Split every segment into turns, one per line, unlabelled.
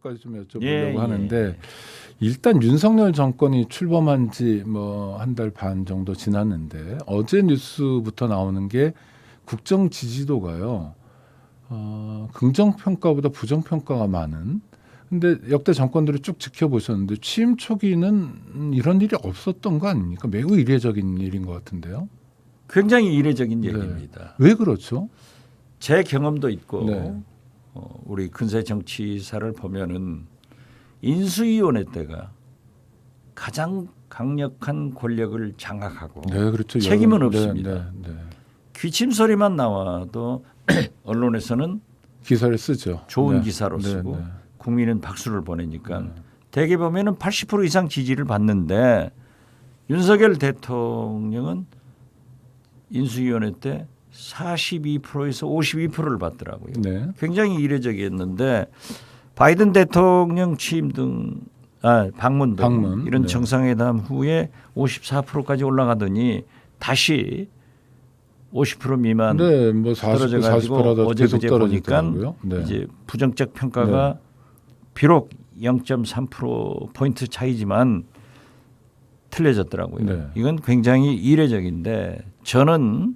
까지 좀 여쭤보려고
예,
하는데
예.
일단 윤석열 정권이 출범한 지 뭐 한 달 반 정도 지났는데 어제 뉴스부터 나오는 게 국정 지지도가요. 긍정 평가보다 부정 평가가 많은. 근데 역대 정권들을 쭉 지켜보셨는데 취임 초기는 이런 일이 없었던 거 아닙니까? 매우 이례적인 일인 것 같은데요.
굉장히 이례적인
네.
얘기입니다.
왜 그렇죠?
제 경험도 있고
네.
우리 근세 정치사를 보면은 인수위원회 때가 가장 강력한 권력을 장악하고
네, 그렇죠.
책임은
네,
없습니다.
네, 네.
귀침 소리만 나와도 언론에서는
기사를 쓰죠.
좋은
네.
기사로
네,
쓰고
네.
국민은 박수를 보내니까 대개 보면은 80% 이상 지지를 받는데 윤석열 대통령은 인수위원회 때 42%에서 52%를 받더라고요.
네.
굉장히 이례적이었는데 바이든 대통령 취임 등 방문 등 이런
네.
정상회담 후에 54%까지 올라가더니 다시 50% 미만
네, 뭐 40%,
떨어져 가지고
40%도
어제
계속
그제 보니까
떨어지더라고요. 네.
이제 부정적 평가가 비록 0.3% 포인트 차이지만 틀려졌더라고요.
네.
이건 굉장히 이례적인데 저는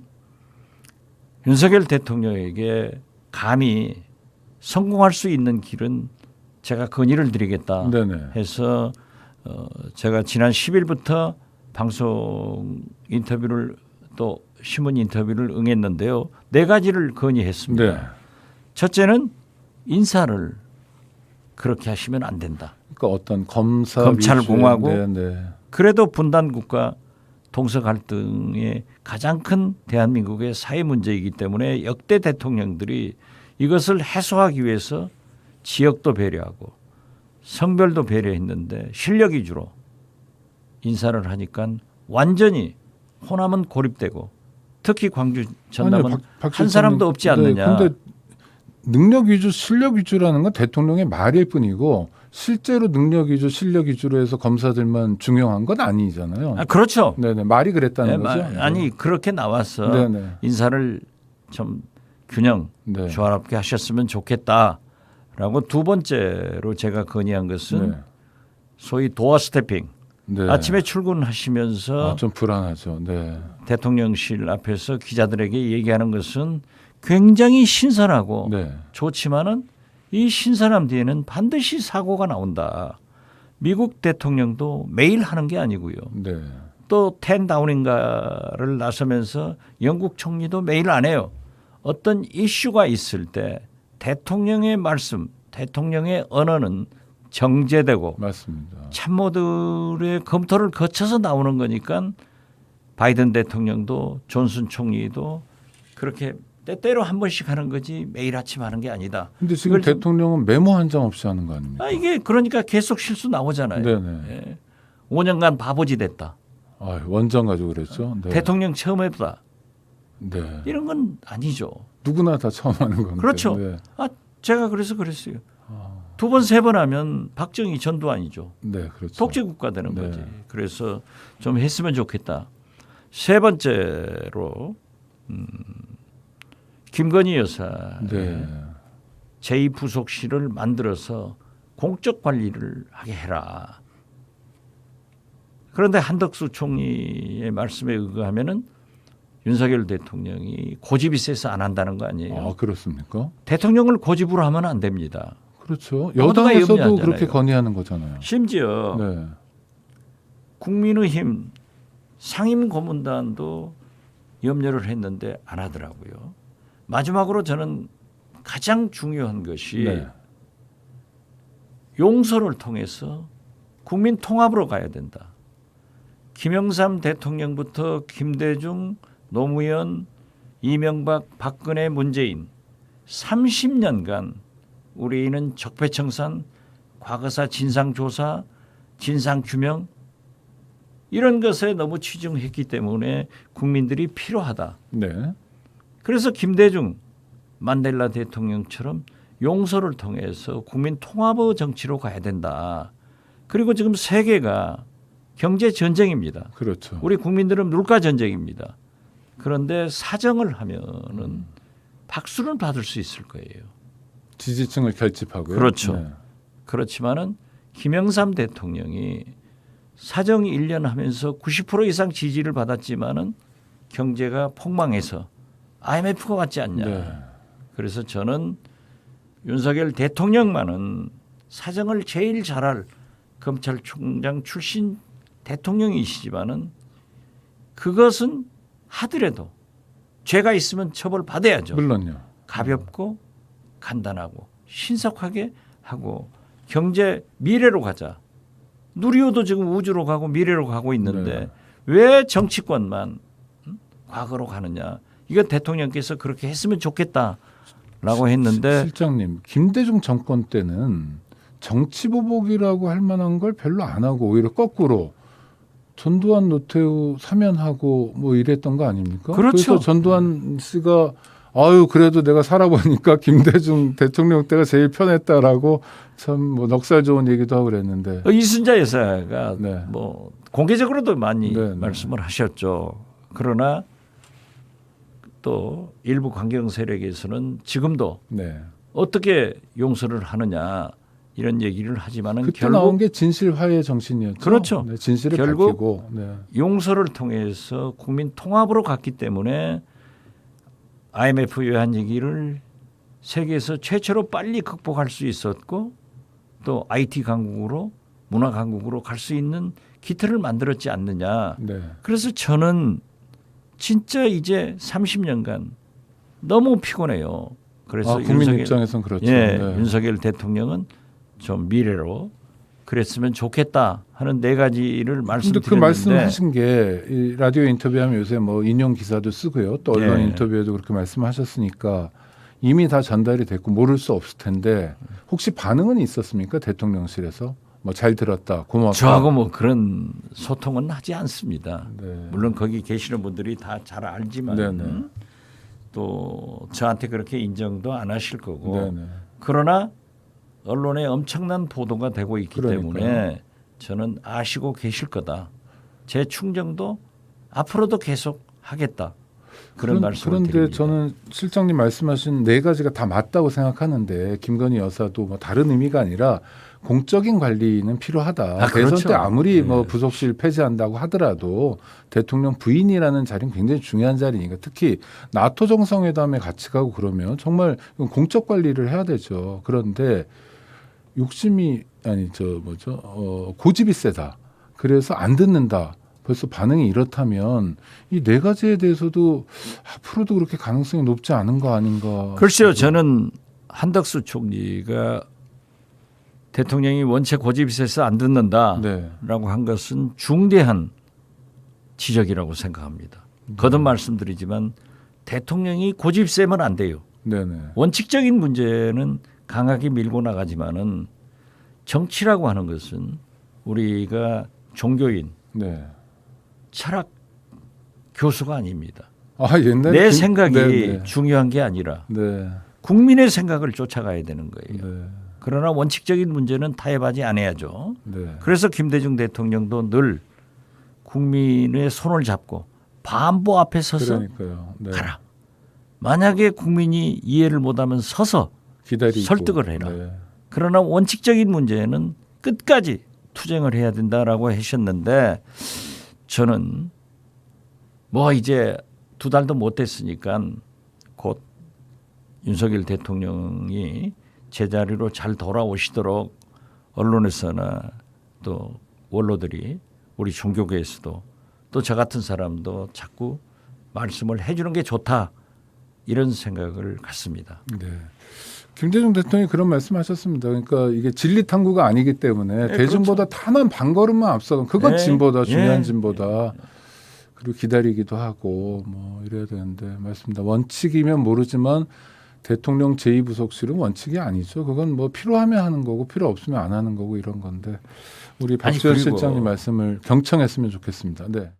윤석열 대통령에게 감히 성공할 수 있는 길은 제가 건의를 드리겠다
네네.
해서 제가 지난 10일부터 방송 인터뷰를 또 신문 인터뷰를 응했는데요. 네 가지를 건의했습니다.
네.
첫째는 인사를 그렇게 하시면 안 된다.
그러니까 어떤 검사
검찰
위주의-
공화국?
네, 네.
그래도 분단국가 동서 갈등의 가장 큰 대한민국의 사회 문제이기 때문에 역대 대통령들이 이것을 해소하기 위해서 지역도 배려하고 성별도 배려했는데 실력 위주로 인사를 하니까 완전히 호남은 고립되고 특히 광주 전남은
아니요, 박
한 사람도 없지 않느냐.
근데 능력 위주, 실력 위주라는 건 대통령의 말일 뿐이고 실제로 능력 위주, 실력 위주로 해서 검사들만 중요한 건 아니잖아요.
그렇죠.
네네, 말이 그랬다는
네,
거죠.
아니 그렇게 나와서
네네.
인사를 좀 균형
네.
조화롭게 하셨으면 좋겠다라고 두 번째로 제가 건의한 것은
네.
소위 도어 스태핑.
네.
아침에 출근하시면서
좀 불안하죠. 네.
대통령실 앞에서 기자들에게 얘기하는 것은 굉장히 신선하고
네.
좋지만은 이 신선함 뒤에는 반드시 사고가 나온다. 미국 대통령도 매일 하는 게 아니고요.
네.
또 10다운인가를 나서면서 영국 총리도 매일 안 해요. 어떤 이슈가 있을 때 대통령의 말씀, 대통령의 언어는 정제되고
맞습니다.
참모들의 검토를 거쳐서 나오는 거니까 바이든 대통령도 존슨 총리도 그렇게 때때로 한 번씩 하는 거지 매일 아침 하는 게 아니다.
근데 지금
이걸 좀-
대통령은 메모 한 장 없이 하는 거 아닙니까?
이게 그러니까 계속 실수 나오잖아요.
네네.
예. 5년간 바보지 됐다.
원장 가지고 그랬죠. 네.
대통령 처음 해보다.
네.
이런 건 아니죠.
누구나 다 처음 하는 건데.
그렇죠.
네.
제가 그래서 그랬어요. 두 번, 세 번 하면 박정희 전두환이죠.
네, 그렇죠.
독재국가 되는
네.
거지. 그래서 좀 했으면 좋겠다. 세 번째로 김건희 여사
네.
제2부속실을 만들어서 공적 관리를 하게 해라. 그런데 한덕수 총리의 말씀에 의거하면은 윤석열 대통령이 고집이 세서 안 한다는 거 아니에요.
그렇습니까?
대통령을 고집으로 하면 안 됩니다.
그렇죠.
모두가
여당에서도
염려하잖아요.
그렇게 건의하는 거잖아요.
심지어
네.
국민의힘 상임고문단도 염려를 했는데 안 하더라고요. 마지막으로 저는 가장 중요한 것이
네.
용서를 통해서 국민 통합으로 가야 된다. 김영삼 대통령부터 김대중, 노무현, 이명박, 박근혜, 문재인 30년간 우리는 적폐청산, 과거사 진상조사, 진상규명 이런 것에 너무 치중했기 때문에 국민들이 필요하다.
네.
그래서 김대중, 만델라 대통령처럼 용서를 통해서 국민 통합의 정치로 가야 된다. 그리고 지금 세계가 경제 전쟁입니다.
그렇죠.
우리 국민들은 물가 전쟁입니다. 그런데 사정을 하면은 박수는 받을 수 있을 거예요.
지지층을 결집하고요.
그렇죠.
네.
그렇지만은 김영삼 대통령이 사정 1년 하면서 90% 이상 지지를 받았지만은 경제가 폭망해서 IMF가 왔지 않냐.
네.
그래서 저는 윤석열 대통령만은 사정을 제일 잘할 검찰총장 출신 대통령이시지만은 그것은 하더라도 죄가 있으면 처벌받아야죠.
물론요.
가볍고 간단하고 신속하게 하고 경제 미래로 가자. 누리호도 지금 우주로 가고 미래로 가고 있는데
네.
왜 정치권만 과거로 가느냐. 이거 대통령께서 그렇게 했으면 좋겠다라고 했는데
실장님, 김대중 정권 때는 정치보복이라고 할 만한 걸 별로 안 하고 오히려 거꾸로 전두환 노태우 사면하고 뭐 이랬던 거 아닙니까?
그렇죠.
그래서 전두환 씨가 아유 그래도 내가 살아보니까 김대중 대통령 때가 제일 편했다라고 참 뭐 넉살 좋은 얘기도 하고 그랬는데
이순자 여사가
네.
뭐 공개적으로도 많이
네, 네.
말씀을 하셨죠. 그러나 또 일부 강경 세력에서는 지금도
네.
어떻게 용서를 하느냐 이런 얘기를 하지만은
그때
결국
나온 게 진실화의 정신이었죠.
그렇죠.
네, 진실을
결국
밝히고 네.
용서를 통해서 국민 통합으로 갔기 때문에 IMF 외환 위기를 세계에서 최초로 빨리 극복할 수 있었고 또 IT 강국으로 문화 강국으로 갈 수 있는 기틀을 만들었지 않느냐.
네.
그래서 저는 진짜 이제 30년간 너무 피곤해요. 그래서
국민 입장에선 그렇죠.
예,
네.
윤석열 대통령은 좀 미래로 그랬으면 좋겠다 하는 네 가지를
근데
말씀드렸는데
그 말씀하신 게 이 라디오 인터뷰하면 요새 뭐 인용 기사도 쓰고요. 또 언론
네.
인터뷰에도 그렇게 말씀하셨으니까 이미 다 전달이 됐고 모를 수 없을 텐데 혹시 반응은 있었습니까? 대통령실에서 뭐 잘 들었다, 고맙다.
저하고 뭐 그런 소통은 하지 않습니다.
네.
물론 거기 계시는 분들이 다 잘 알지만
네네.
또 저한테 그렇게 인정도 안 하실 거고
네네.
그러나 언론에 엄청난 보도가 되고 있기
그러니까요.
때문에 저는 아시고 계실 거다. 제 충정도 앞으로도 계속 하겠다. 그런 말씀을
그런데
드립니다.
저는 실장님 말씀하신 네 가지가 다 맞다고 생각하는데 김건희 여사도 뭐 다른 의미가 아니라 공적인 관리는 필요하다.
아,
대선
그렇죠.
때 아무리
네.
뭐 부속실 폐지한다고 하더라도 대통령 부인이라는 자리는 굉장히 중요한 자리니까 특히 나토 정상회담에 같이 가고 그러면 정말 이건 공적 관리를 해야 되죠. 그런데 욕심이 아니 고집이 세다. 그래서 안 듣는다. 벌써 반응이 이렇다면 이 네 가지에 대해서도 앞으로도 그렇게 가능성이 높지 않은 거 아닌가.
글쎄요. 저는 한덕수 총리가 대통령이 원체 고집이 세서 안 듣는다라고
네.
한 것은 중대한 지적이라고 생각합니다. 거듭 말씀드리지만 대통령이 고집 세면 안 돼요.
네네.
원칙적인 문제는 강하게 밀고 나가지만은 정치라고 하는 것은 우리가 종교인,
네.
철학 교수가 아닙니다.
아 옛날에
내 생각이
네네.
중요한 게 아니라
네.
국민의 생각을 쫓아가야 되는 거예요.
네.
그러나 원칙적인 문제는 타협하지 않아야죠.
네.
그래서 김대중 대통령도 늘 국민의 손을 잡고 반보 앞에 서서
그러니까요. 네.
가라. 만약에 국민이 이해를 못하면 서서
기다리고
설득을 해라.
네.
그러나 원칙적인 문제는 끝까지 투쟁을 해야 된다라고 하셨는데 저는 뭐 이제 2달도 못 됐으니까 곧 윤석열 대통령이 제자리로 잘 돌아오시도록 언론에서나 또 원로들이 우리 종교계에서도 또 저 같은 사람도 자꾸 말씀을 해주는 게 좋다 이런 생각을 갖습니다.
네. 김대중 대통령이 그런 말씀하셨습니다. 그러니까 이게 진리 탐구가 아니기 때문에
네,
대중보다 다만 반걸음만 앞서간 그건
네.
진보다 중요한
네.
진보다 그리고 기다리기도 하고 뭐 이래야 되는데 맞습니다. 원칙이면 모르지만 대통령 제2부속실은 원칙이 아니죠. 그건 뭐 필요하면 하는 거고 필요 없으면 안 하는 거고 이런 건데 우리 박지원
그리고
실장님 말씀을 경청했으면 좋겠습니다. 네.